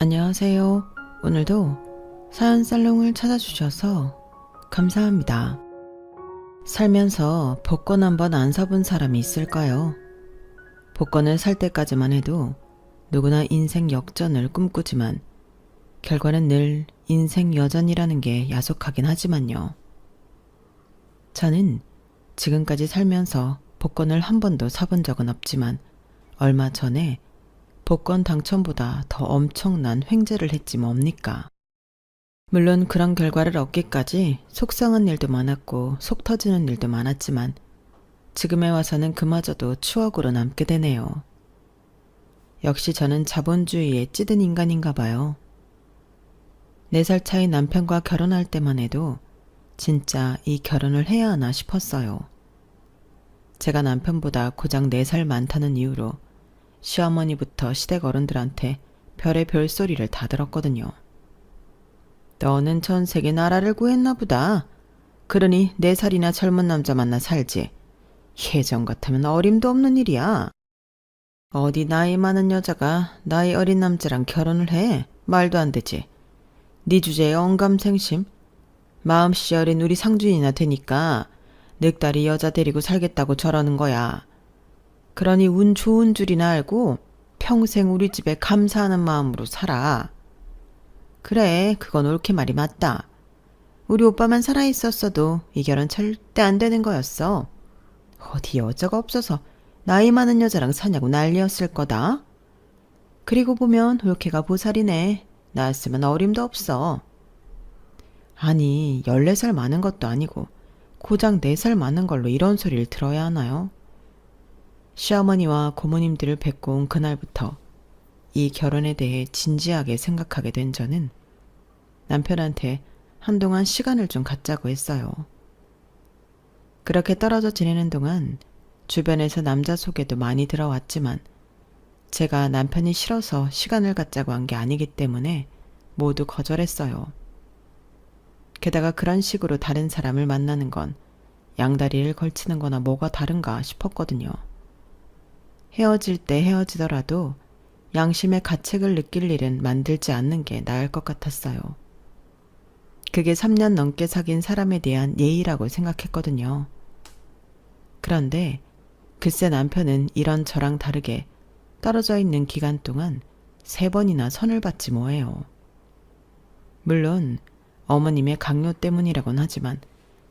안녕하세요. 오늘도 사연 살롱을 찾아주셔서 감사합니다. 살면서 복권 한번 안 사본 사람이 있을까요? 복권을 살 때까지만 해도 누구나 인생 역전을 꿈꾸지만 결과는 늘 인생 여전이라는 게 야속하긴 하지만요. 저는 지금까지 살면서 복권을 한 번도 사본 적은 없지만 얼마 전에 복권 당첨보다 더 엄청난 횡재를 했지 뭡니까? 물론 그런 결과를 얻기까지 속상한 일도 많았고 속 터지는 일도 많았지만 지금에 와서는 그마저도 추억으로 남게 되네요. 역시 저는 자본주의에 찌든 인간인가 봐요. 4살 차이 남편과 결혼할 때만 해도 진짜 이 결혼을 해야 하나 싶었어요. 제가 남편보다 고작 4살 많다는 이유로 시어머니부터 시댁 어른들한테 별의 별소리를 다 들었거든요. 너는 전 세계 나라를 구했나 보다. 그러니 4살이나 젊은 남자 만나 살지. 예전 같으면 어림도 없는 일이야. 어디 나이 많은 여자가 나이 어린 남자랑 결혼을 해? 말도 안 되지. 네 주제에 언감생심? 마음씨 어린 우리 상준이나 되니까 늑다리 여자 데리고 살겠다고 저러는 거야. 그러니 운 좋은 줄이나 알고 평생 우리 집에 감사하는 마음으로 살아. 그래, 그건 옳게 말이 맞다. 우리 오빠만 살아있었어도 이 결혼 절대 안 되는 거였어. 어디 여자가 없어서 나이 많은 여자랑 사냐고 난리였을 거다. 그리고 보면 올케가 보살이네. 나였으면 어림도 없어. 아니, 14살 많은 것도 아니고 고작 4살 많은 걸로 이런 소리를 들어야 하나요? 시어머니와 고모님들을 뵙고 온 그날부터 이 결혼에 대해 진지하게 생각하게 된 저는 남편한테 한동안 시간을 좀 갖자고 했어요. 그렇게 떨어져 지내는 동안 주변에서 남자 소개도 많이 들어왔지만 제가 남편이 싫어서 시간을 갖자고 한 게 아니기 때문에 모두 거절했어요. 게다가 그런 식으로 다른 사람을 만나는 건 양다리를 걸치는 거나 뭐가 다른가 싶었거든요. 헤어질 때 헤어지더라도 양심의 가책을 느낄 일은 만들지 않는 게 나을 것 같았어요. 그게 3년 넘게 사귄 사람에 대한 예의라고 생각했거든요. 그런데 글쎄 남편은 이런 저랑 다르게 떨어져 있는 기간 동안 3번이나 선을 봤지 뭐예요. 물론 어머님의 강요 때문이라곤 하지만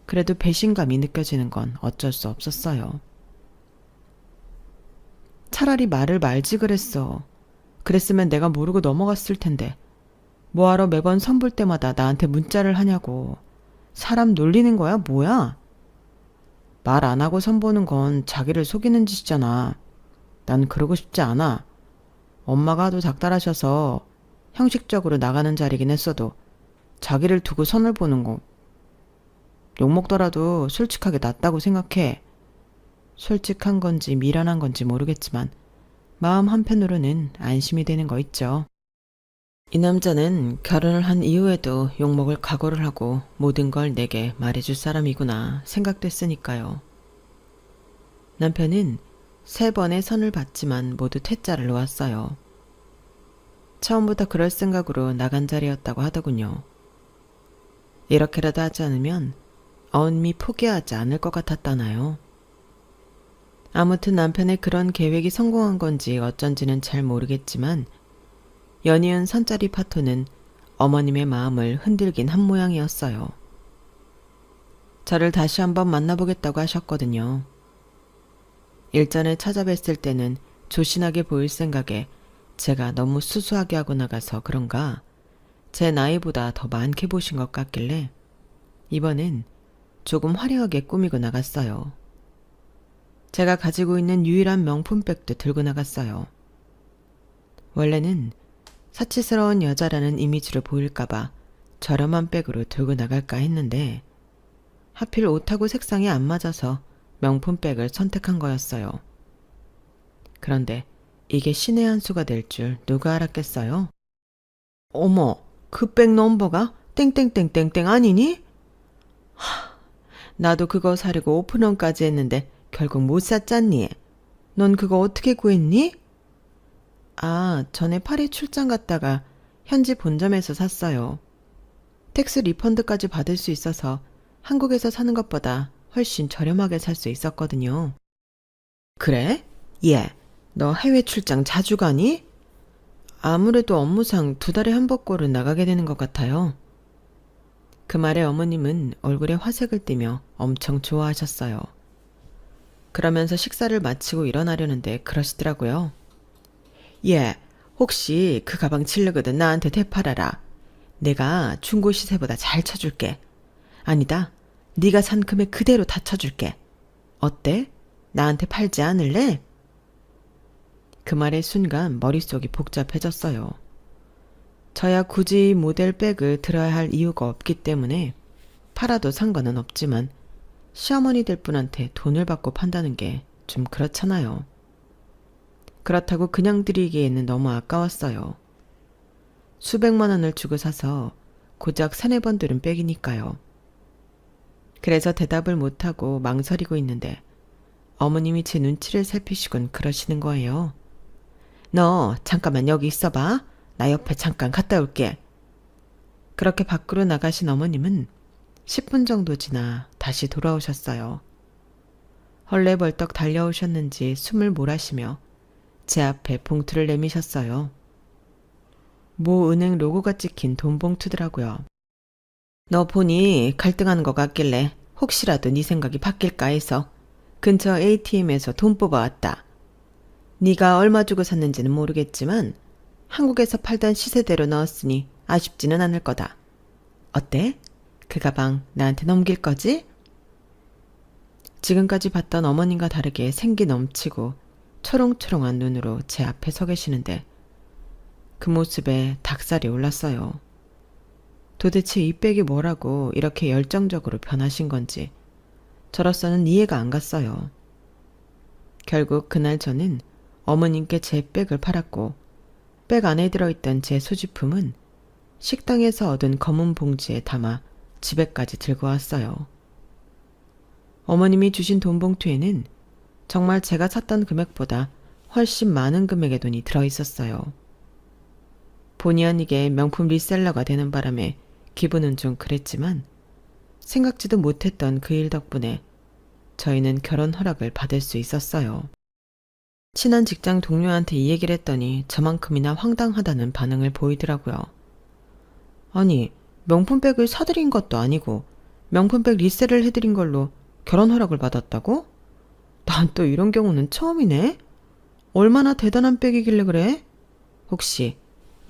그래도 배신감이 느껴지는 건 어쩔 수 없었어요. 차라리 말을 말지 그랬어. 그랬으면 내가 모르고 넘어갔을 텐데. 뭐하러 매번 선볼 때마다 나한테 문자를 하냐고. 사람 놀리는 거야 뭐야? 말 안 하고 선보는 건 자기를 속이는 짓이잖아. 난 그러고 싶지 않아. 엄마가 하도 닥달하셔서 형식적으로 나가는 자리긴 했어도 자기를 두고 선을 보는 거 욕먹더라도 솔직하게 낫다고 생각해. 솔직한 건지 미련한 건지 모르겠지만 마음 한편으로는 안심이 되는 거 있죠. 이 남자는 결혼을 한 이후에도 욕먹을 각오를 하고 모든 걸 내게 말해줄 사람이구나 생각됐으니까요. 남편은 3번의 선을 봤지만 모두 퇴짜를 놓았어요. 처음부터 그럴 생각으로 나간 자리였다고 하더군요. 이렇게라도 하지 않으면 언미 포기하지 않을 것 같았다나요. 아무튼 남편의 그런 계획이 성공한 건지 어쩐지는 잘 모르겠지만 연이은 선짜리 파토는 어머님의 마음을 흔들긴 한 모양이었어요. 저를 다시 한번 만나보겠다고 하셨거든요. 일전에 찾아뵀을 때는 조신하게 보일 생각에 제가 너무 수수하게 하고 나가서 그런가 제 나이보다 더 많게 보신 것 같길래 이번엔 조금 화려하게 꾸미고 나갔어요. 제가 가지고 있는 유일한 명품백도 들고 나갔어요. 원래는 사치스러운 여자라는 이미지로 보일까봐 저렴한 백으로 들고 나갈까 했는데 하필 옷하고 색상이 안 맞아서 명품백을 선택한 거였어요. 그런데 이게 신의 한 수가 될 줄 누가 알았겠어요? 어머, 그 백 넘버가 땡땡땡땡땡 아니니? 나도 그거 사려고 오픈런까지 했는데 결국 못 샀잖니. 넌 그거 어떻게 구했니? 아, 전에 파리 출장 갔다가 현지 본점에서 샀어요. 텍스 리펀드까지 받을 수 있어서 한국에서 사는 것보다 훨씬 저렴하게 살 수 있었거든요. 그래? 예. 너 해외 출장 자주 가니? 아무래도 업무상 2달에 한 번꼴은 나가게 되는 것 같아요. 그 말에 어머님은 얼굴에 화색을 띠며 엄청 좋아하셨어요. 그러면서 식사를 마치고 일어나려는데 그러시더라고요. 예, 혹시 그 가방 칠르거든 나한테 되팔아라. 내가 중고 시세보다 잘 쳐줄게. 아니다, 네가 산 금액 그대로 다 쳐줄게. 어때? 나한테 팔지 않을래? 그 말의 순간 머릿속이 복잡해졌어요. 저야 굳이 모델 백을 들어야 할 이유가 없기 때문에 팔아도 상관은 없지만 시어머니들 분한테 돈을 받고 판다는 게 좀 그렇잖아요. 그렇다고 그냥 드리기에는 너무 아까웠어요. 수백만 원을 주고 사서 고작 3-4번 들은 백이니까요. 그래서 대답을 못하고 망설이고 있는데 어머님이 제 눈치를 살피시곤 그러시는 거예요. 너 잠깐만 여기 있어봐. 나 옆에 잠깐 갔다 올게. 그렇게 밖으로 나가신 어머님은 10분 정도 지나 다시 돌아오셨어요. 헐레벌떡 달려오셨는지 숨을 몰아쉬며 제 앞에 봉투를 내미셨어요. 모 은행 로고가 찍힌 돈 봉투더라고요. 너 보니 갈등하는 것 같길래 혹시라도 네 생각이 바뀔까 해서 근처 ATM에서 돈 뽑아왔다. 네가 얼마 주고 샀는지는 모르겠지만 한국에서 팔던 시세대로 넣었으니 아쉽지는 않을 거다. 어때? 그 가방 나한테 넘길 거지? 지금까지 봤던 어머님과 다르게 생기 넘치고 초롱초롱한 눈으로 제 앞에 서 계시는데 그 모습에 닭살이 올랐어요. 도대체 이 백이 뭐라고 이렇게 열정적으로 변하신 건지 저로서는 이해가 안 갔어요. 결국 그날 저는 어머님께 제 백을 팔았고 백 안에 들어있던 제 소지품은 식당에서 얻은 검은 봉지에 담아 집에까지 들고 왔어요. 어머님이 주신 돈 봉투에는 정말 제가 샀던 금액보다 훨씬 많은 금액의 돈이 들어있었어요. 본의 아니게 명품 리셀러가 되는 바람에 기분은 좀 그랬지만 생각지도 못했던 그 일 덕분에 저희는 결혼 허락을 받을 수 있었어요. 친한 직장 동료한테 이 얘기를 했더니 저만큼이나 황당하다는 반응을 보이더라고요. 아니, 명품백을 사드린 것도 아니고 명품백 리셀을 해드린 걸로 결혼 허락을 받았다고? 난 또 이런 경우는 처음이네. 얼마나 대단한 백이길래 그래? 혹시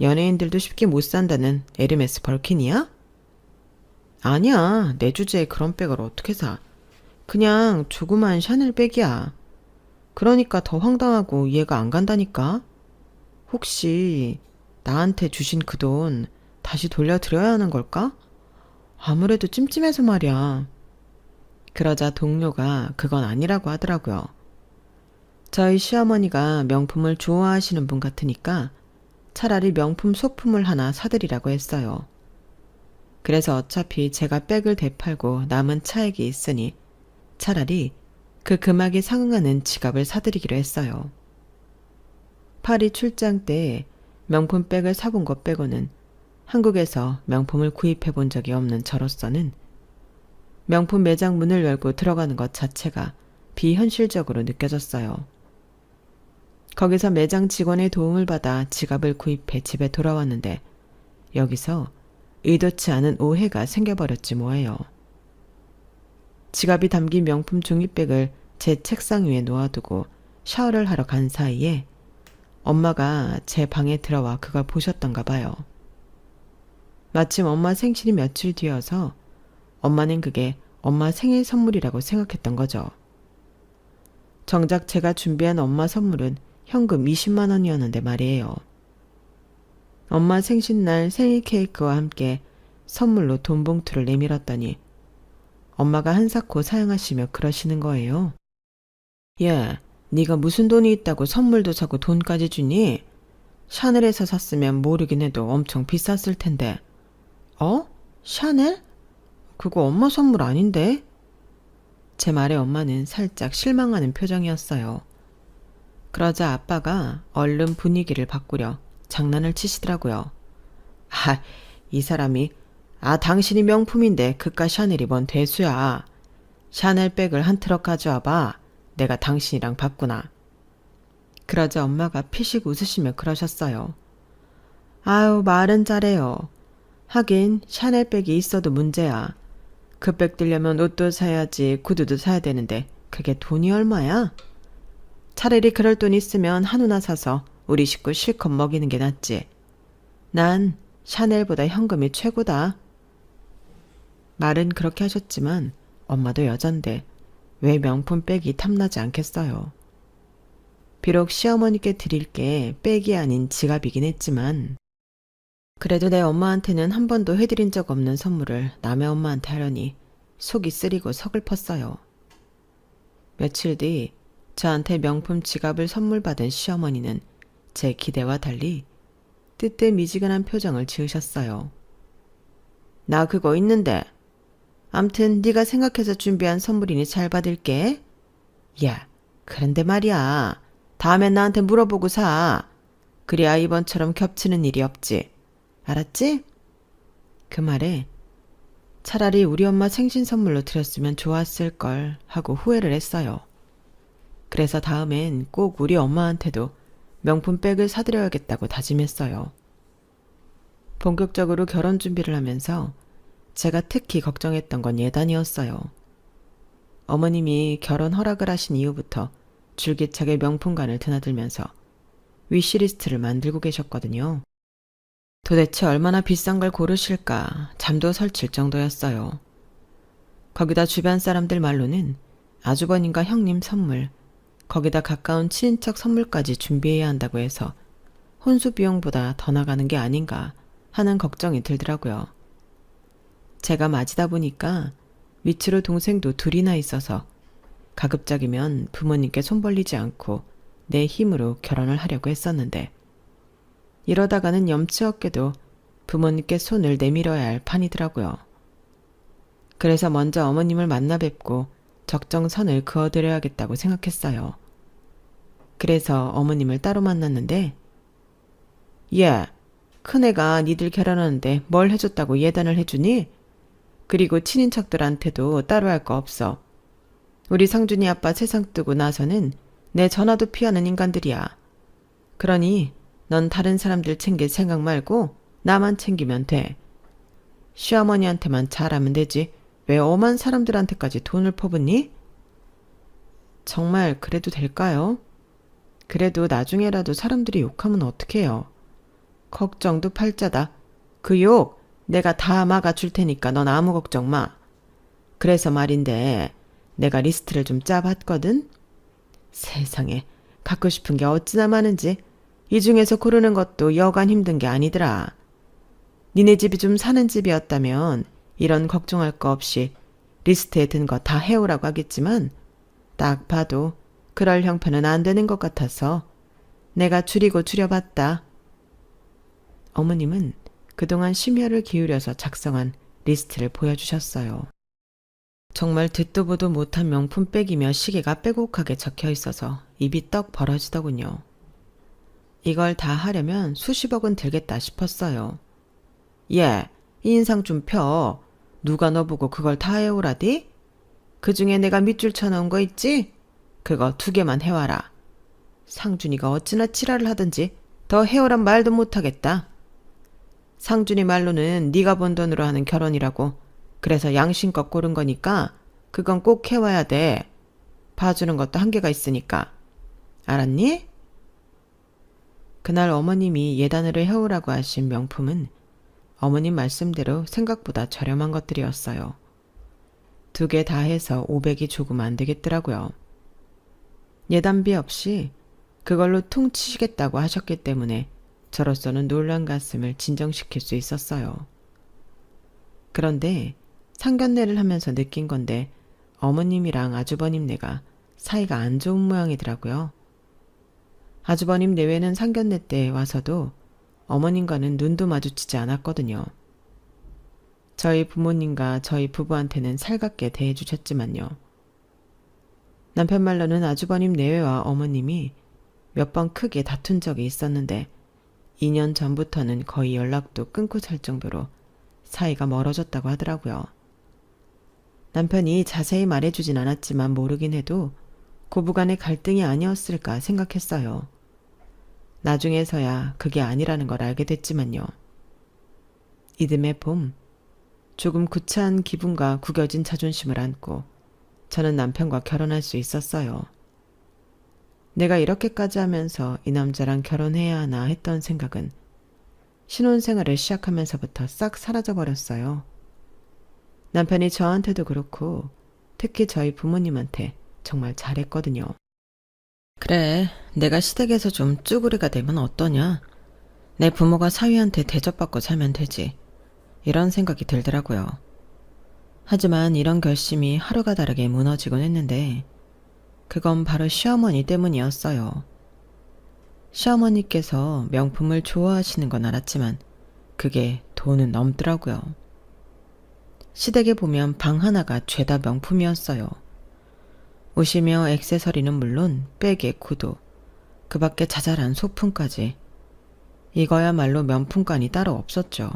연예인들도 쉽게 못 산다는 에르메스 벌킨이야? 아니야, 내 주제에 그런 백을 어떻게 사. 그냥 조그만 샤넬 백이야. 그러니까 더 황당하고 이해가 안 간다니까. 혹시 나한테 주신 그 돈 다시 돌려드려야 하는 걸까? 아무래도 찜찜해서 말이야. 그러자 동료가 그건 아니라고 하더라고요. 저희 시어머니가 명품을 좋아하시는 분 같으니까 차라리 명품 소품을 하나 사드리라고 했어요. 그래서 어차피 제가 백을 되팔고 남은 차액이 있으니 차라리 그 금액에 상응하는 지갑을 사드리기로 했어요. 파리 출장 때 명품 백을 사본 것 빼고는 한국에서 명품을 구입해 본 적이 없는 저로서는 명품 매장 문을 열고 들어가는 것 자체가 비현실적으로 느껴졌어요. 거기서 매장 직원의 도움을 받아 지갑을 구입해 집에 돌아왔는데 여기서 의도치 않은 오해가 생겨버렸지 뭐예요. 지갑이 담긴 명품 종이백을 제 책상 위에 놓아두고 샤워를 하러 간 사이에 엄마가 제 방에 들어와 그걸 보셨던가 봐요. 마침 엄마 생신이 며칠 뒤여서 엄마는 그게 엄마 생일 선물이라고 생각했던 거죠. 정작 제가 준비한 엄마 선물은 현금 20만 원이었는데 말이에요. 엄마 생신날 생일 케이크와 함께 선물로 돈 봉투를 내밀었더니 엄마가 한사코 사양하시며 그러시는 거예요. 야, 네가 무슨 돈이 있다고 선물도 사고 돈까지 주니? 샤넬에서 샀으면 모르긴 해도 엄청 비쌌을 텐데. 어? 샤넬? 그거 엄마 선물 아닌데? 제 말에 엄마는 살짝 실망하는 표정이었어요. 그러자 아빠가 얼른 분위기를 바꾸려 장난을 치시더라고요. 아, 이 사람이 당신이 명품인데 그깟 샤넬이 뭔 대수야. 샤넬백을 한 트럭 가져와봐. 내가 당신이랑 바꾸나. 그러자 엄마가 피식 웃으시며 그러셨어요. 아유, 말은 잘해요. 하긴 샤넬백이 있어도 문제야. 그 백 들려면 옷도 사야지 구두도 사야 되는데 그게 돈이 얼마야? 차라리 그럴 돈 있으면 한우나 사서 우리 식구 실컷 먹이는 게 낫지. 난 샤넬보다 현금이 최고다. 말은 그렇게 하셨지만 엄마도 여잔데 왜 명품 백이 탐나지 않겠어요. 비록 시어머니께 드릴 게 백이 아닌 지갑이긴 했지만 그래도 내 엄마한테는 한 번도 해드린 적 없는 선물을 남의 엄마한테 하려니 속이 쓰리고 서글펐어요. 며칠 뒤 저한테 명품 지갑을 선물 받은 시어머니는 제 기대와 달리 뜨뜻미지근한 표정을 지으셨어요. 나 그거 있는데. 암튼 네가 생각해서 준비한 선물이니 잘 받을게. 야, 그런데 말이야. 다음엔 나한테 물어보고 사. 그래야 이번처럼 겹치는 일이 없지. 알았지? 그 말에 차라리 우리 엄마 생신 선물로 드렸으면 좋았을걸 하고 후회를 했어요. 그래서 다음엔 꼭 우리 엄마한테도 명품 백을 사드려야겠다고 다짐했어요. 본격적으로 결혼 준비를 하면서 제가 특히 걱정했던 건 예단이었어요. 어머님이 결혼 허락을 하신 이후부터 줄기차게 명품관을 드나들면서 위시리스트를 만들고 계셨거든요. 도대체 얼마나 비싼 걸 고르실까 잠도 설칠 정도였어요. 거기다 주변 사람들 말로는 아주버님과 형님 선물, 거기다 가까운 친인척 선물까지 준비해야 한다고 해서 혼수 비용보다 더 나가는 게 아닌가 하는 걱정이 들더라고요. 제가 맞이다 보니까 밑으로 동생도 둘이나 있어서 가급적이면 부모님께 손 벌리지 않고 내 힘으로 결혼을 하려고 했었는데 이러다가는 염치 없게도 부모님께 손을 내밀어야 할 판이더라고요. 그래서 먼저 어머님을 만나 뵙고 적정선을 그어드려야겠다고 생각했어요. 그래서 어머님을 따로 만났는데 야, 큰애가 니들 결혼하는데 뭘 해줬다고 예단을 해주니? 그리고 친인척들한테도 따로 할 거 없어. 우리 상준이 아빠 세상 뜨고 나서는 내 전화도 피하는 인간들이야. 그러니 넌 다른 사람들 챙길 생각 말고 나만 챙기면 돼. 시어머니한테만 잘하면 되지. 왜 엄한 사람들한테까지 돈을 퍼붓니? 정말 그래도 될까요? 그래도 나중에라도 사람들이 욕하면 어떡해요. 걱정도 팔자다. 그 욕 내가 다 막아줄 테니까 넌 아무 걱정 마. 그래서 말인데 내가 리스트를 좀 짜봤거든? 세상에 갖고 싶은 게 어찌나 많은지 이 중에서 고르는 것도 여간 힘든 게 아니더라. 니네 집이 좀 사는 집이었다면 이런 걱정할 거 없이 리스트에 든 거 다 해오라고 하겠지만 딱 봐도 그럴 형편은 안 되는 것 같아서 내가 줄이고 줄여봤다. 어머님은 그동안 심혈을 기울여서 작성한 리스트를 보여주셨어요. 정말 듣도 보도 못한 명품백이며 시계가 빼곡하게 적혀 있어서 입이 떡 벌어지더군요. 이걸 다 하려면 수십억은 들겠다 싶었어요. 예, 인상 좀 펴. 누가 너 보고 그걸 다 해오라디? 그중에 내가 밑줄 쳐놓은 거 있지? 그거 2개만 해와라. 상준이가 어찌나 지랄을 하든지 더 해오란 말도 못하겠다. 상준이 말로는 네가 번 돈으로 하는 결혼이라고. 그래서 양심껏 고른 거니까 그건 꼭 해와야 돼. 봐주는 것도 한계가 있으니까. 알았니? 그날 어머님이 예단으로 해오라고 하신 명품은 어머님 말씀대로 생각보다 저렴한 것들이었어요. 2개 다 해서 500이 조금 안 되겠더라고요. 예단비 없이 그걸로 퉁치시겠다고 하셨기 때문에 저로서는 놀란 가슴을 진정시킬 수 있었어요. 그런데 상견례를 하면서 느낀 건데 어머님이랑 아주버님네가 사이가 안 좋은 모양이더라고요. 아주버님 내외는 상견례 때 와서도 어머님과는 눈도 마주치지 않았거든요. 저희 부모님과 저희 부부한테는 살갑게 대해주셨지만요. 남편 말로는 아주버님 내외와 어머님이 몇 번 크게 다툰 적이 있었는데 2년 전부터는 거의 연락도 끊고 살 정도로 사이가 멀어졌다고 하더라고요. 남편이 자세히 말해주진 않았지만 모르긴 해도 고부간의 갈등이 아니었을까 생각했어요. 나중에서야 그게 아니라는 걸 알게 됐지만요. 이듬해 봄, 조금 구차한 기분과 구겨진 자존심을 안고 저는 남편과 결혼할 수 있었어요. 내가 이렇게까지 하면서 이 남자랑 결혼해야 하나 했던 생각은 신혼생활을 시작하면서부터 싹 사라져버렸어요. 남편이 저한테도 그렇고 특히 저희 부모님한테 정말 잘했거든요. 그래, 내가 시댁에서 좀 쭈구리가 되면 어떠냐? 내 부모가 사위한테 대접받고 살면 되지. 이런 생각이 들더라고요. 하지만 이런 결심이 하루가 다르게 무너지곤 했는데 그건 바로 시어머니 때문이었어요. 시어머니께서 명품을 좋아하시는 건 알았지만 그게 돈은 넘더라고요. 시댁에 보면 방 하나가 죄다 명품이었어요. 옷이며 액세서리는 물론 백에 구두, 그 밖에 자잘한 소품까지. 이거야말로 명품관이 따로 없었죠.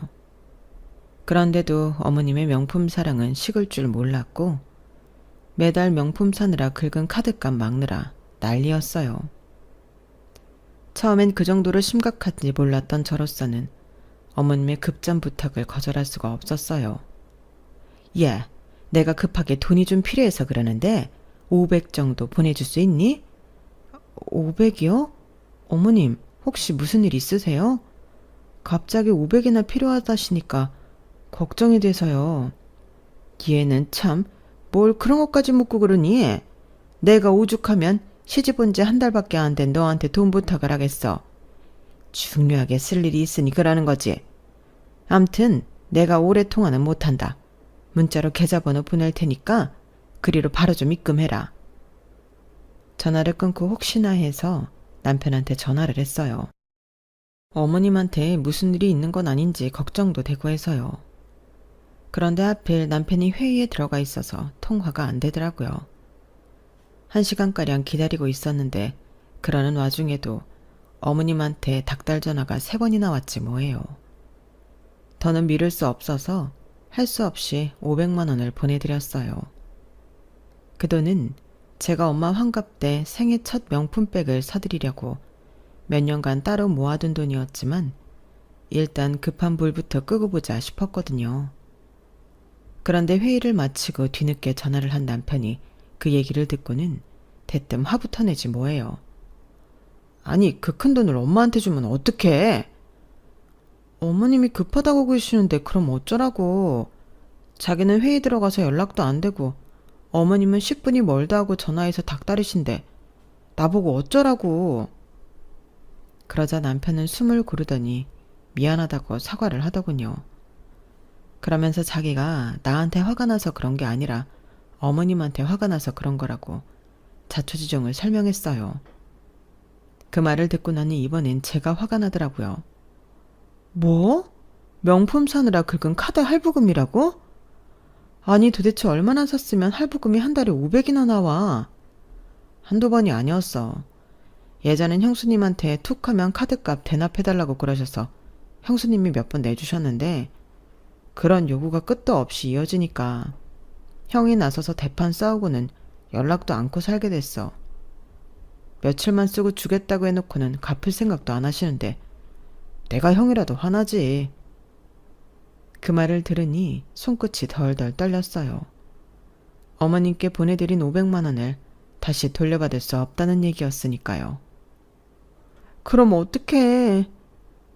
그런데도 어머님의 명품 사랑은 식을 줄 몰랐고 매달 명품 사느라 긁은 카드값 막느라 난리였어요. 처음엔 그 정도로 심각한지 몰랐던 저로서는 어머님의 급전 부탁을 거절할 수가 없었어요. 야, 내가 급하게 돈이 좀 필요해서 그러는데 500 정도 보내줄 수 있니? 500이요? 어머님, 혹시 무슨 일 있으세요? 갑자기 500이나 필요하다시니까 걱정이 돼서요. 얘는 참 뭘 그런 것까지 묻고 그러니? 내가 오죽하면 시집 온 지 한 달밖에 안 된 너한테 돈 부탁을 하겠어. 중요하게 쓸 일이 있으니 그러는 거지. 암튼 내가 오래 통화는 못한다. 문자로 계좌번호 보낼 테니까 그리로 바로 좀 입금해라. 전화를 끊고 혹시나 해서 남편한테 전화를 했어요. 어머님한테 무슨 일이 있는 건 아닌지 걱정도 되고 해서요. 그런데 하필 남편이 회의에 들어가 있어서 통화가 안 되더라고요. 1시간가량 기다리고 있었는데 그러는 와중에도 어머님한테 닥달 전화가 3번이나 왔지 뭐예요. 더는 미룰 수 없어서 할 수 없이 500만 원을 보내드렸어요. 그 돈은 제가 엄마 환갑 때 생애 첫 명품백을 사드리려고 몇 년간 따로 모아둔 돈이었지만 일단 급한 불부터 끄고 보자 싶었거든요. 그런데 회의를 마치고 뒤늦게 전화를 한 남편이 그 얘기를 듣고는 대뜸 화부터 내지 뭐예요. 아니, 그 큰 돈을 엄마한테 주면 어떡해? 어머님이 급하다고 그러시는데 그럼 어쩌라고. 자기는 회의 들어가서 연락도 안 되고 어머님은 10분이 멀다 하고 전화해서 닥달이신데 나보고 어쩌라고. 그러자 남편은 숨을 고르더니 미안하다고 사과를 하더군요. 그러면서 자기가 나한테 화가 나서 그런 게 아니라 어머님한테 화가 나서 그런 거라고 자초지종을 설명했어요. 그 말을 듣고 나니 이번엔 제가 화가 나더라고요. 뭐? 명품 사느라 긁은 카드 할부금이라고? 아니 도대체 얼마나 샀으면 할부금이 한 달에 500이나 나와. 한두 번이 아니었어. 예전엔 형수님한테 툭 하면 카드값 대납해달라고 그러셔서 형수님이 몇 번 내주셨는데 그런 요구가 끝도 없이 이어지니까 형이 나서서 대판 싸우고는 연락도 않고 살게 됐어. 며칠만 쓰고 주겠다고 해놓고는 갚을 생각도 안 하시는데 내가 형이라도 화나지. 그 말을 들으니 손끝이 덜덜 떨렸어요. 어머님께 보내드린 500만 원을 다시 돌려받을 수 없다는 얘기였으니까요. 그럼 어떡해.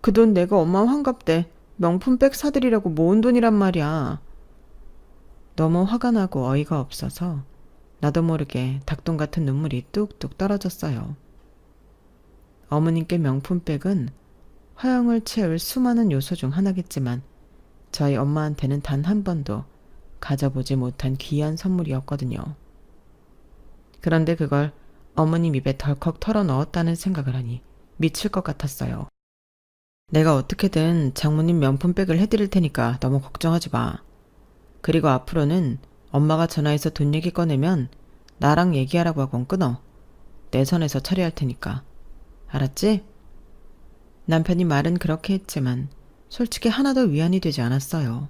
그 돈 내가 엄마 환갑 때 명품백 사드리려고 모은 돈이란 말이야. 너무 화가 나고 어이가 없어서 나도 모르게 닭똥 같은 눈물이 뚝뚝 떨어졌어요. 어머님께 명품백은 허영을 채울 수많은 요소 중 하나겠지만 저희 엄마한테는 단 한 번도 가져보지 못한 귀한 선물이었거든요. 그런데 그걸 어머님 입에 덜컥 털어 넣었다는 생각을 하니 미칠 것 같았어요. 내가 어떻게든 장모님 명품백을 해드릴 테니까 너무 걱정하지 마. 그리고 앞으로는 엄마가 전화해서 돈 얘기 꺼내면 나랑 얘기하라고 하곤 끊어. 내 선에서 처리할 테니까. 알았지? 남편이 말은 그렇게 했지만 솔직히 하나도 위안이 되지 않았어요.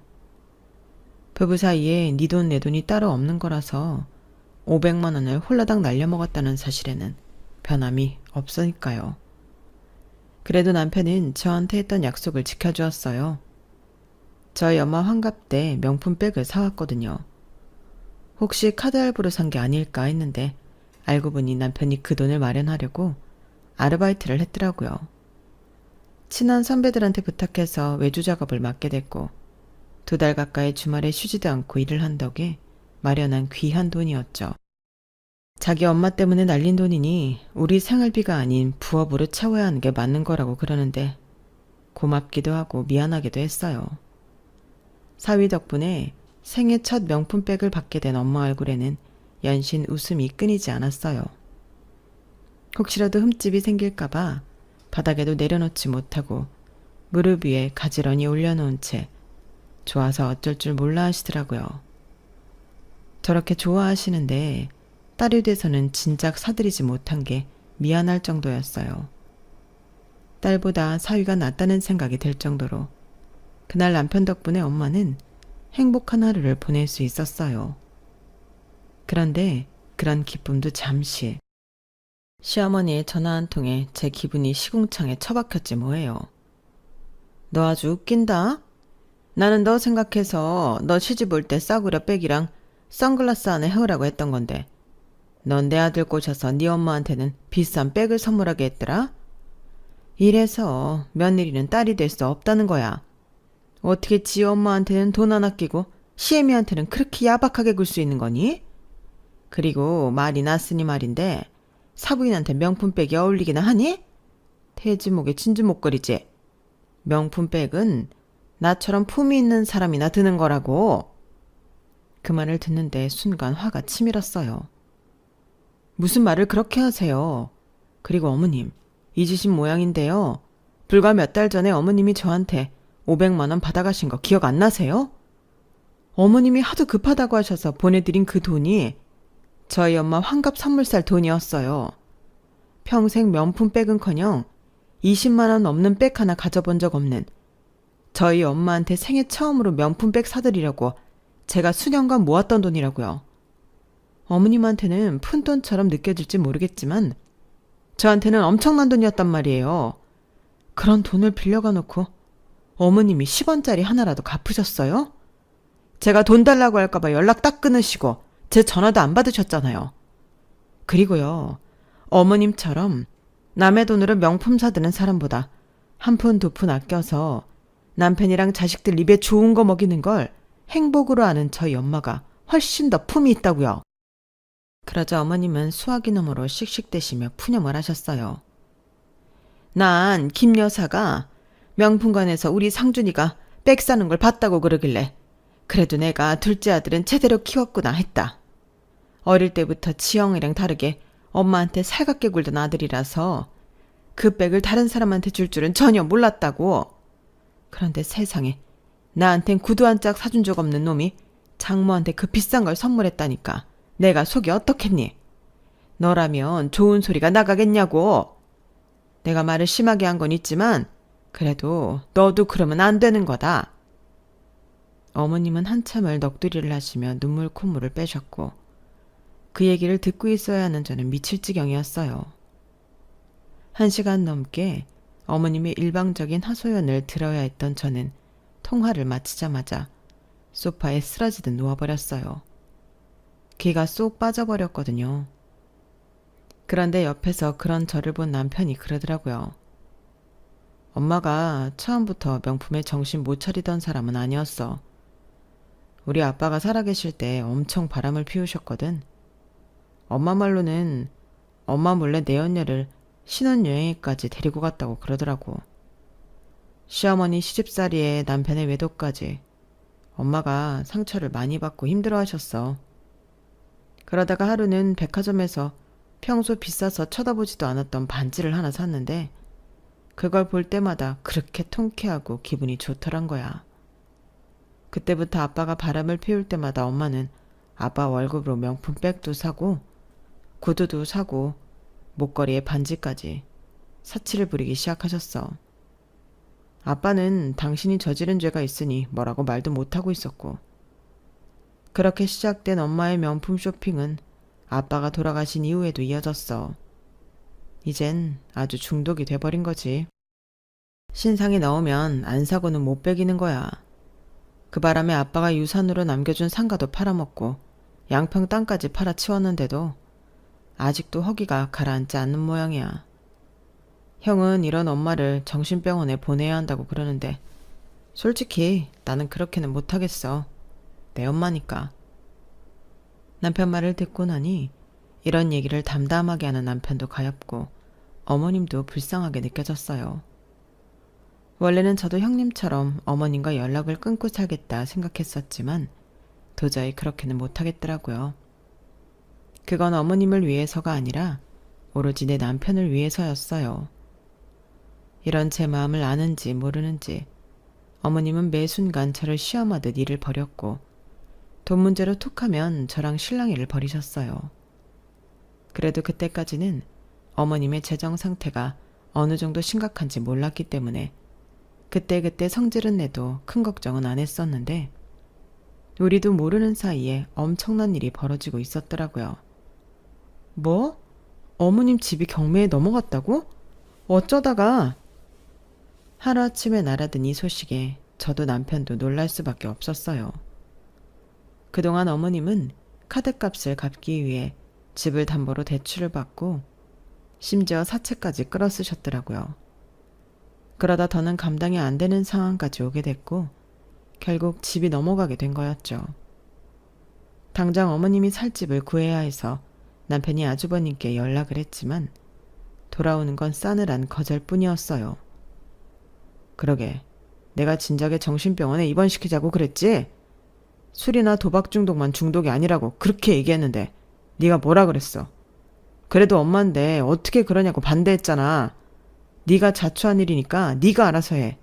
부부 사이에 네 돈 내 돈이 따로 없는 거라서 500만 원을 홀라당 날려먹었다는 사실에는 변함이 없으니까요. 그래도 남편은 저한테 했던 약속을 지켜주었어요. 저희 엄마 환갑 때 명품백을 사왔거든요. 혹시 카드 할부로 산 게 아닐까 했는데 알고 보니 남편이 그 돈을 마련하려고 아르바이트를 했더라고요. 친한 선배들한테 부탁해서 외주 작업을 맡게 됐고 2달 가까이 주말에 쉬지도 않고 일을 한 덕에 마련한 귀한 돈이었죠. 자기 엄마 때문에 날린 돈이니 우리 생활비가 아닌 부업으로 채워야 하는 게 맞는 거라고 그러는데 고맙기도 하고 미안하기도 했어요. 사위 덕분에 생애 첫 명품백을 받게 된 엄마 얼굴에는 연신 웃음이 끊이지 않았어요. 혹시라도 흠집이 생길까봐 바닥에도 내려놓지 못하고 무릎 위에 가지런히 올려놓은 채 좋아서 어쩔 줄 몰라 하시더라고요. 저렇게 좋아하시는데 딸이 돼서는 진작 사드리지 못한 게 미안할 정도였어요. 딸보다 사위가 낫다는 생각이 들 정도로 그날 남편 덕분에 엄마는 행복한 하루를 보낼 수 있었어요. 그런데 그런 기쁨도 잠시. 시어머니의 전화 한 통에 제 기분이 시궁창에 처박혔지 뭐예요. 너 아주 웃긴다. 나는 너 생각해서 너 시집 올 때 싸구려 백이랑 선글라스 하나 해오라고 했던 건데 넌 내 아들 꼬셔서 네 엄마한테는 비싼 백을 선물하게 했더라. 이래서 며느리는 딸이 될 수 없다는 거야. 어떻게 지 엄마한테는 돈 안 아끼고 시애미한테는 그렇게 야박하게 굴 수 있는 거니? 그리고 말이 났으니 말인데 사부인한테 명품백이 어울리기나 하니? 태지목에 진주목걸이지. 명품백은 나처럼 품이 있는 사람이나 드는 거라고. 그 말을 듣는데 순간 화가 치밀었어요. 무슨 말을 그렇게 하세요. 그리고 어머님, 잊으신 모양인데요. 불과 몇 달 전에 어머님이 저한테 500만 원 받아가신 거 기억 안 나세요? 어머님이 하도 급하다고 하셔서 보내드린 그 돈이 저희 엄마 환갑 선물 살 돈이었어요. 평생 명품백은커녕 20만 원 넘는 백 하나 가져본 적 없는 저희 엄마한테 생애 처음으로 명품백 사드리려고 제가 수년간 모았던 돈이라고요. 어머님한테는 푼돈처럼 느껴질지 모르겠지만 저한테는 엄청난 돈이었단 말이에요. 그런 돈을 빌려가 놓고 어머님이 10원짜리 하나라도 갚으셨어요? 제가 돈 달라고 할까봐 연락 딱 끊으시고 제 전화도 안 받으셨잖아요. 그리고요, 어머님처럼 남의 돈으로 명품 사드는 사람보다 한 푼 두 푼 아껴서 남편이랑 자식들 입에 좋은 거 먹이는 걸 행복으로 아는 저희 엄마가 훨씬 더 품이 있다고요. 그러자 어머님은 수화기 너머로 씩씩대시며 푸념을 하셨어요. 난 김 여사가 명품관에서 우리 상준이가 백 사는 걸 봤다고 그러길래 그래도 내가 둘째 아들은 제대로 키웠구나 했다. 어릴 때부터 지영이랑 다르게 엄마한테 살갑게 굴던 아들이라서 그 백을 다른 사람한테 줄 줄은 전혀 몰랐다고. 그런데 세상에 나한텐 구두 한 짝 사준 적 없는 놈이 장모한테 그 비싼 걸 선물했다니까 내가 속이 어떻겠니? 너라면 좋은 소리가 나가겠냐고. 내가 말을 심하게 한 건 있지만 그래도 너도 그러면 안 되는 거다. 어머님은 한참을 넋두리를 하시며 눈물 콧물을 빼셨고 그 얘기를 듣고 있어야 하는 저는 미칠 지경이었어요. 1시간 넘게 어머님의 일방적인 하소연을 들어야 했던 저는 통화를 마치자마자 소파에 쓰러지듯 누워버렸어요. 기가 쏙 빠져버렸거든요. 그런데 옆에서 그런 저를 본 남편이 그러더라고요. 엄마가 처음부터 명품에 정신 못 차리던 사람은 아니었어. 우리 아빠가 살아계실 때 엄청 바람을 피우셨거든. 엄마 말로는 엄마 몰래 내 언니를 신혼여행까지 데리고 갔다고 그러더라고. 시어머니 시집살이에 남편의 외도까지 엄마가 상처를 많이 받고 힘들어하셨어. 그러다가 하루는 백화점에서 평소 비싸서 쳐다보지도 않았던 반지를 하나 샀는데 그걸 볼 때마다 그렇게 통쾌하고 기분이 좋더란 거야. 그때부터 아빠가 바람을 피울 때마다 엄마는 아빠 월급으로 명품 백도 사고 구두도 사고 목걸이에 반지까지 사치를 부리기 시작하셨어. 아빠는 당신이 저지른 죄가 있으니 뭐라고 말도 못하고 있었고, 그렇게 시작된 엄마의 명품 쇼핑은 아빠가 돌아가신 이후에도 이어졌어. 이젠 아주 중독이 돼버린 거지. 신상이 나오면 안 사고는 못 배기는 거야. 그 바람에 아빠가 유산으로 남겨준 상가도 팔아먹고 양평 땅까지 팔아치웠는데도 아직도 허기가 가라앉지 않는 모양이야. 형은 이런 엄마를 정신병원에 보내야 한다고 그러는데 솔직히 나는 그렇게는 못하겠어. 내 엄마니까. 남편 말을 듣고 나니 이런 얘기를 담담하게 하는 남편도 가엾고 어머님도 불쌍하게 느껴졌어요. 원래는 저도 형님처럼 어머님과 연락을 끊고 살겠다 생각했었지만 도저히 그렇게는 못하겠더라고요. 그건 어머님을 위해서가 아니라 오로지 내 남편을 위해서였어요. 이런 제 마음을 아는지 모르는지 어머님은 매 순간 저를 시험하듯 일을 벌였고 돈 문제로 툭하면 저랑 실랑이를 벌이셨어요. 그래도 그때까지는 어머님의 재정 상태가 어느 정도 심각한지 몰랐기 때문에 그때그때 성질은 내도 큰 걱정은 안 했었는데 우리도 모르는 사이에 엄청난 일이 벌어지고 있었더라고요. 뭐? 어머님 집이 경매에 넘어갔다고? 어쩌다가? 하루아침에 날아든 이 소식에 저도 남편도 놀랄 수밖에 없었어요. 그동안 어머님은 카드값을 갚기 위해 집을 담보로 대출을 받고 심지어 사채까지 끌어 쓰셨더라고요. 그러다 더는 감당이 안 되는 상황까지 오게 됐고 결국 집이 넘어가게 된 거였죠. 당장 어머님이 살 집을 구해야 해서 남편이 아주버님께 연락을 했지만 돌아오는 건 싸늘한 거절뿐이었어요. 그러게 내가 진작에 정신병원에 입원시키자고 그랬지? 술이나 도박 중독만 중독이 아니라고 그렇게 얘기했는데 네가 뭐라 그랬어? 그래도 엄마인데 어떻게 그러냐고 반대했잖아. 네가 자초한 일이니까 네가 알아서 해.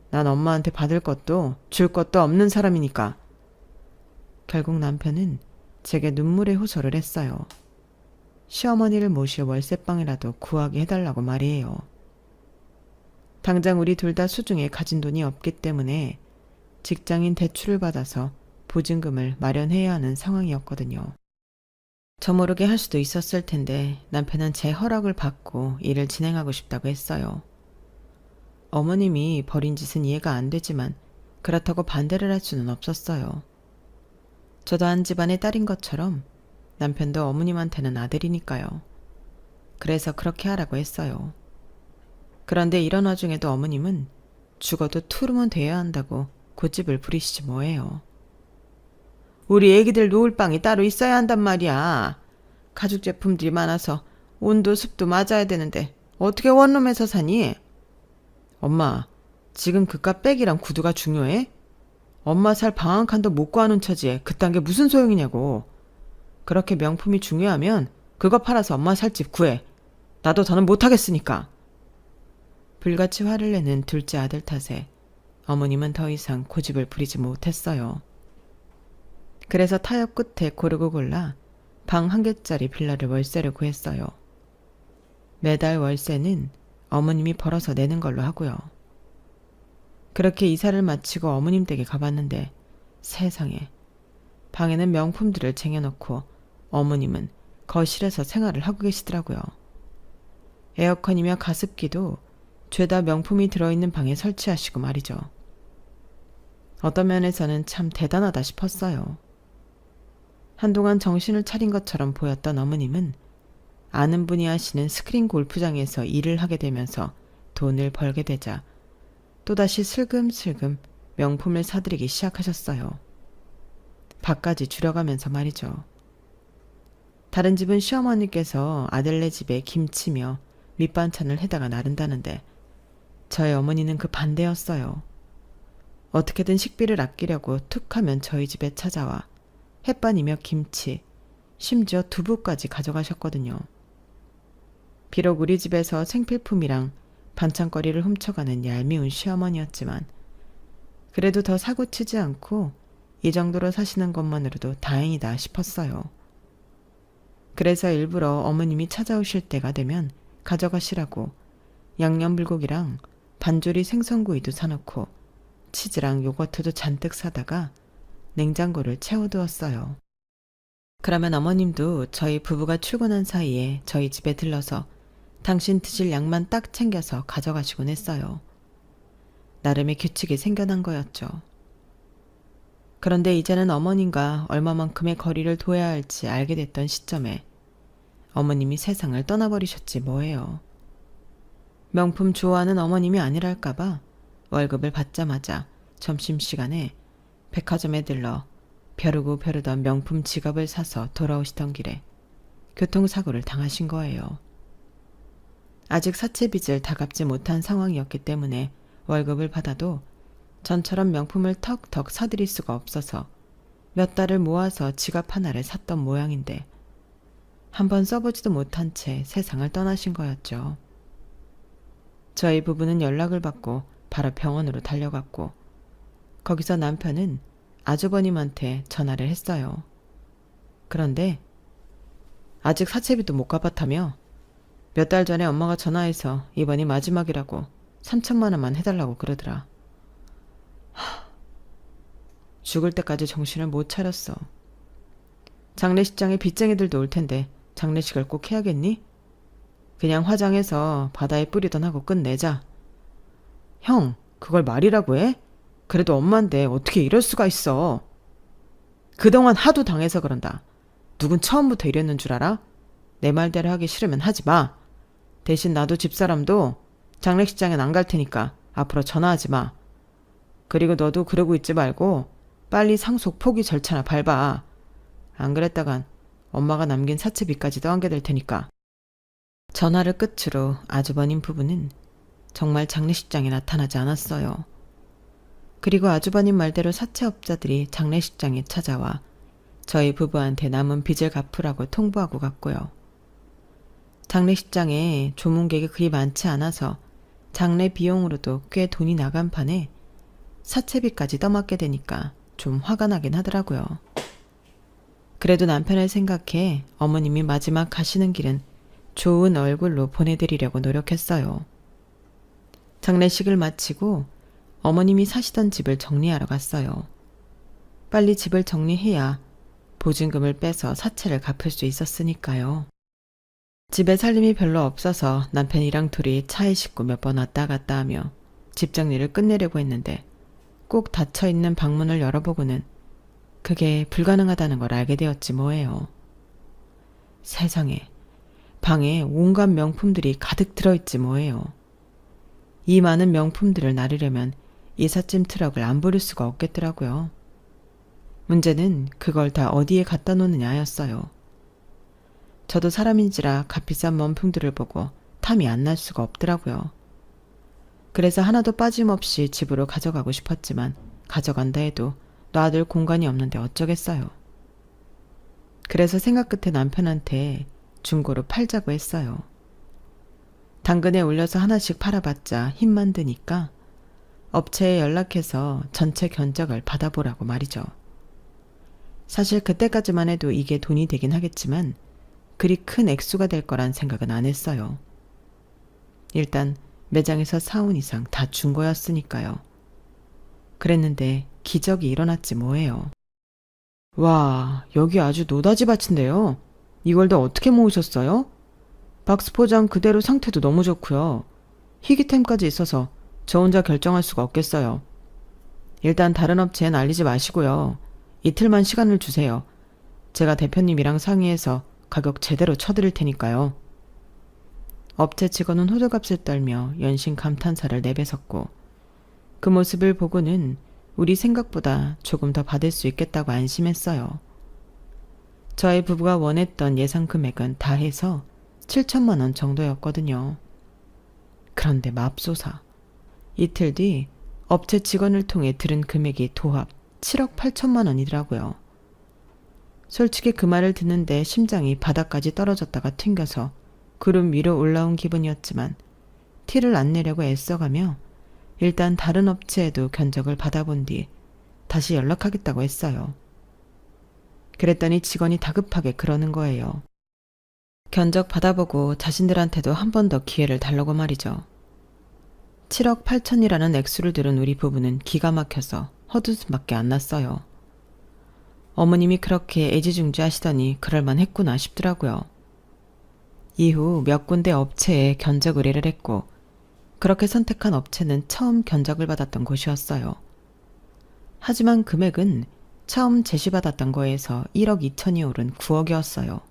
난 엄마한테 받을 것도 줄 것도 없는 사람이니까. 결국 남편은 제게 눈물의 호소를 했어요. 시어머니를 모시어 월세방이라도 구하게 해달라고 말이에요. 당장 우리 둘 다 수중에 가진 돈이 없기 때문에 직장인 대출을 받아서 보증금을 마련해야 하는 상황이었거든요. 저 모르게 할 수도 있었을 텐데 남편은 제 허락을 받고 일을 진행하고 싶다고 했어요. 어머님이 벌인 짓은 이해가 안 되지만 그렇다고 반대를 할 수는 없었어요. 저도 한 집안의 딸인 것처럼 남편도 어머님한테는 아들이니까요. 그래서 그렇게 하라고 했어요. 그런데 이런 와중에도 어머님은 죽어도 투르면 돼야 한다고 고집을 부리시지 뭐예요. 우리 애기들 놓을 방이 따로 있어야 한단 말이야. 가죽 제품들이 많아서 온도 습도 맞아야 되는데 어떻게 원룸에서 사니? 엄마, 지금 그깟 백이랑 구두가 중요해? 엄마 살 방 한 칸도 못 구하는 처지에 그딴 게 무슨 소용이냐고. 그렇게 명품이 중요하면 그거 팔아서 엄마 살 집 구해. 나도 더는 못하겠으니까. 불같이 화를 내는 둘째 아들 탓에 어머님은 더 이상 고집을 부리지 못했어요. 그래서 타협 끝에 고르고 골라 방 한 개짜리 빌라를 월세를 구했어요. 매달 월세는 어머님이 벌어서 내는 걸로 하고요. 그렇게 이사를 마치고 어머님 댁에 가봤는데 세상에 방에는 명품들을 쟁여놓고 어머님은 거실에서 생활을 하고 계시더라고요. 에어컨이며 가습기도 죄다 명품이 들어있는 방에 설치하시고 말이죠. 어떤 면에서는 참 대단하다 싶었어요. 한동안 정신을 차린 것처럼 보였던 어머님은 아는 분이 하시는 스크린 골프장에서 일을 하게 되면서 돈을 벌게 되자 또다시 슬금슬금 명품을 사들이기 시작하셨어요. 밥까지 줄여가면서 말이죠. 다른 집은 시어머니께서 아들네 집에 김치며 밑반찬을 해다가 나른다는데 저희 어머니는 그 반대였어요. 어떻게든 식비를 아끼려고 툭하면 저희 집에 찾아와 햇반이며 김치, 심지어 두부까지 가져가셨거든요. 비록 우리 집에서 생필품이랑 반찬거리를 훔쳐가는 얄미운 시어머니였지만 그래도 더 사고치지 않고 이 정도로 사시는 것만으로도 다행이다 싶었어요. 그래서 일부러 어머님이 찾아오실 때가 되면 가져가시라고 양념불고기랑 반조리 생선구이도 사놓고 치즈랑 요거트도 잔뜩 사다가 냉장고를 채워두었어요. 그러면 어머님도 저희 부부가 출근한 사이에 저희 집에 들러서 당신 드실 양만 딱 챙겨서 가져가시곤 했어요. 나름의 규칙이 생겨난 거였죠. 그런데 이제는 어머님과 얼마만큼의 거리를 둬야 할지 알게 됐던 시점에 어머님이 세상을 떠나버리셨지 뭐예요. 명품 좋아하는 어머님이 아니랄까봐 월급을 받자마자 점심시간에 백화점에 들러 벼르고 벼르던 명품 지갑을 사서 돌아오시던 길에 교통사고를 당하신 거예요. 아직 사채빚을 다 갚지 못한 상황이었기 때문에 월급을 받아도 전처럼 명품을 턱턱 사드릴 수가 없어서 몇 달을 모아서 지갑 하나를 샀던 모양인데 한번 써보지도 못한 채 세상을 떠나신 거였죠. 저희 부부는 연락을 받고 바로 병원으로 달려갔고 거기서 남편은 아주버님한테 전화를 했어요. 그런데 아직 사채빚도 못 갚았다며 몇 달 전에 엄마가 전화해서 이번이 마지막이라고 3천만 원만 해달라고 그러더라. 죽을 때까지 정신을 못 차렸어. 장례식장에 빚쟁이들도 올 텐데 장례식을 꼭 해야겠니? 그냥 화장해서 바다에 뿌리던 하고 끝내자. 형, 그걸 말이라고 해? 그래도 엄마인데 어떻게 이럴 수가 있어. 그동안 하도 당해서 그런다. 누군 처음부터 이랬는 줄 알아? 내 말대로 하기 싫으면 하지 마. 대신 나도 집사람도 장례식장엔 안 갈 테니까 앞으로 전화하지 마. 그리고 너도 그러고 있지 말고 빨리 상속 포기 절차나 밟아. 안 그랬다간 엄마가 남긴 사채빚까지도 안게 될 테니까. 전화를 끝으로 아주버님 부부는 정말 장례식장에 나타나지 않았어요. 그리고 아주버님 말대로 사채업자들이 장례식장에 찾아와 저희 부부한테 남은 빚을 갚으라고 통보하고 갔고요. 장례식장에 조문객이 그리 많지 않아서 장례 비용으로도 꽤 돈이 나간 판에 사채비까지 떠맡게 되니까 좀 화가 나긴 하더라고요. 그래도 남편을 생각해 어머님이 마지막 가시는 길은 좋은 얼굴로 보내드리려고 노력했어요. 장례식을 마치고 어머님이 사시던 집을 정리하러 갔어요. 빨리 집을 정리해야 보증금을 빼서 사채를 갚을 수 있었으니까요. 집에 살림이 별로 없어서 남편이랑 둘이 차에 싣고 몇 번 왔다 갔다 하며 집 정리를 끝내려고 했는데 꼭 닫혀있는 방문을 열어보고는 그게 불가능하다는 걸 알게 되었지 뭐예요. 세상에, 방에 온갖 명품들이 가득 들어있지 뭐예요. 이 많은 명품들을 나르려면 이삿짐 트럭을 안 부를 수가 없겠더라고요. 문제는 그걸 다 어디에 갖다 놓느냐였어요. 저도 사람인지라 값비싼 명품들을 보고 탐이 안 날 수가 없더라고요. 그래서 하나도 빠짐없이 집으로 가져가고 싶었지만 가져간다 해도 놔둘 공간이 없는데 어쩌겠어요. 그래서 생각 끝에 남편한테 중고로 팔자고 했어요. 당근에 올려서 하나씩 팔아봤자 힘만 드니까 업체에 연락해서 전체 견적을 받아보라고 말이죠. 사실 그때까지만 해도 이게 돈이 되긴 하겠지만 그리 큰 액수가 될 거란 생각은 안 했어요. 일단 매장에서 사온 이상 다 중고였으니까요. 그랬는데 기적이 일어났지 뭐예요. 와, 여기 아주 노다지 밭인데요. 이걸 다 어떻게 모으셨어요? 박스 포장 그대로 상태도 너무 좋고요. 희귀템까지 있어서 저 혼자 결정할 수가 없겠어요. 일단 다른 업체엔 알리지 마시고요. 이틀만 시간을 주세요. 제가 대표님이랑 상의해서 가격 제대로 쳐드릴 테니까요. 업체 직원은 호들갑을 떨며 연신 감탄사를 내뱉었고 그 모습을 보고는 우리 생각보다 조금 더 받을 수 있겠다고 안심했어요. 저희 부부가 원했던 예상 금액은 다 해서 7천만 원 정도였거든요. 그런데 맙소사. 이틀 뒤 업체 직원을 통해 들은 금액이 도합 7억 8천만 원이더라고요. 솔직히 그 말을 듣는데 심장이 바닥까지 떨어졌다가 튕겨서 구름 위로 올라온 기분이었지만 티를 안 내려고 애써가며 일단 다른 업체에도 견적을 받아본 뒤 다시 연락하겠다고 했어요. 그랬더니 직원이 다급하게 그러는 거예요. 견적 받아보고 자신들한테도 한 번 더 기회를 달라고 말이죠. 7억 8천이라는 액수를 들은 우리 부부는 기가 막혀서 헛웃음밖에 안 났어요. 어머님이 그렇게 애지중지하시더니 그럴만 했구나 싶더라고요. 이후 몇 군데 업체에 견적 의뢰를 했고 그렇게 선택한 업체는 처음 견적을 받았던 곳이었어요. 하지만 금액은 처음 제시받았던 거에서 1억 2천이 오른 9억이었어요.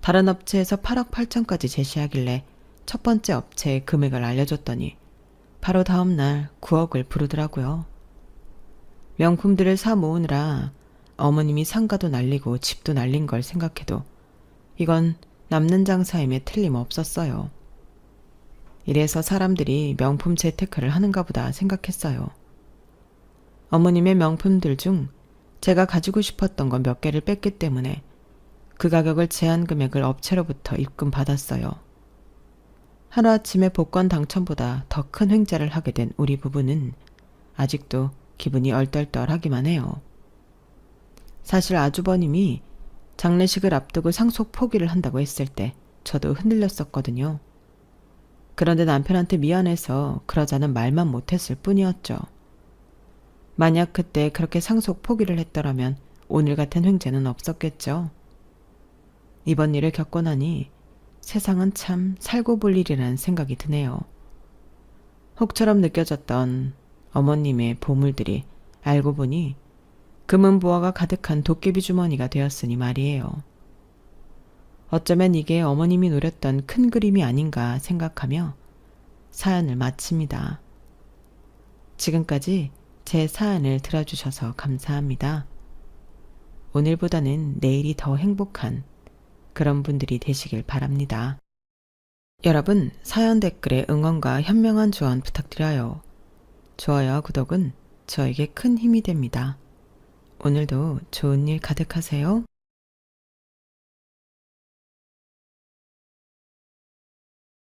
다른 업체에서 8억 8천까지 제시하길래 첫 번째 업체에 금액을 알려줬더니 바로 다음 날 9억을 부르더라고요. 명품들을 사 모으느라 어머님이 상가도 날리고 집도 날린 걸 생각해도 이건 남는 장사임에 틀림없었어요. 이래서 사람들이 명품 재테크를 하는가 보다 생각했어요. 어머님의 명품들 중 제가 가지고 싶었던 건 몇 개를 뺐기 때문에 그 가격을 제한 금액을 업체로부터 입금 받았어요. 하루아침에 복권 당첨보다 더 큰 횡재를 하게 된 우리 부부는 아직도 기분이 얼떨떨하기만 해요. 사실 아주버님이 장례식을 앞두고 상속 포기를 한다고 했을 때 저도 흔들렸었거든요. 그런데 남편한테 미안해서 그러자는 말만 못했을 뿐이었죠. 만약 그때 그렇게 상속 포기를 했더라면 오늘 같은 횡재는 없었겠죠. 이번 일을 겪고 나니 세상은 참 살고 볼 일이라는 생각이 드네요. 혹처럼 느껴졌던 어머님의 보물들이 알고 보니 금은보화가 가득한 도깨비 주머니가 되었으니 말이에요. 어쩌면 이게 어머님이 노렸던 큰 그림이 아닌가 생각하며 사연을 마칩니다. 지금까지 제 사연을 들어주셔서 감사합니다. 오늘보다는 내일이 더 행복한 그런 분들이 되시길 바랍니다. 여러분, 사연 댓글에 응원과 현명한 조언 부탁드려요. 좋아요와 구독은 저에게 큰 힘이 됩니다. 오늘도 좋은 일 가득하세요.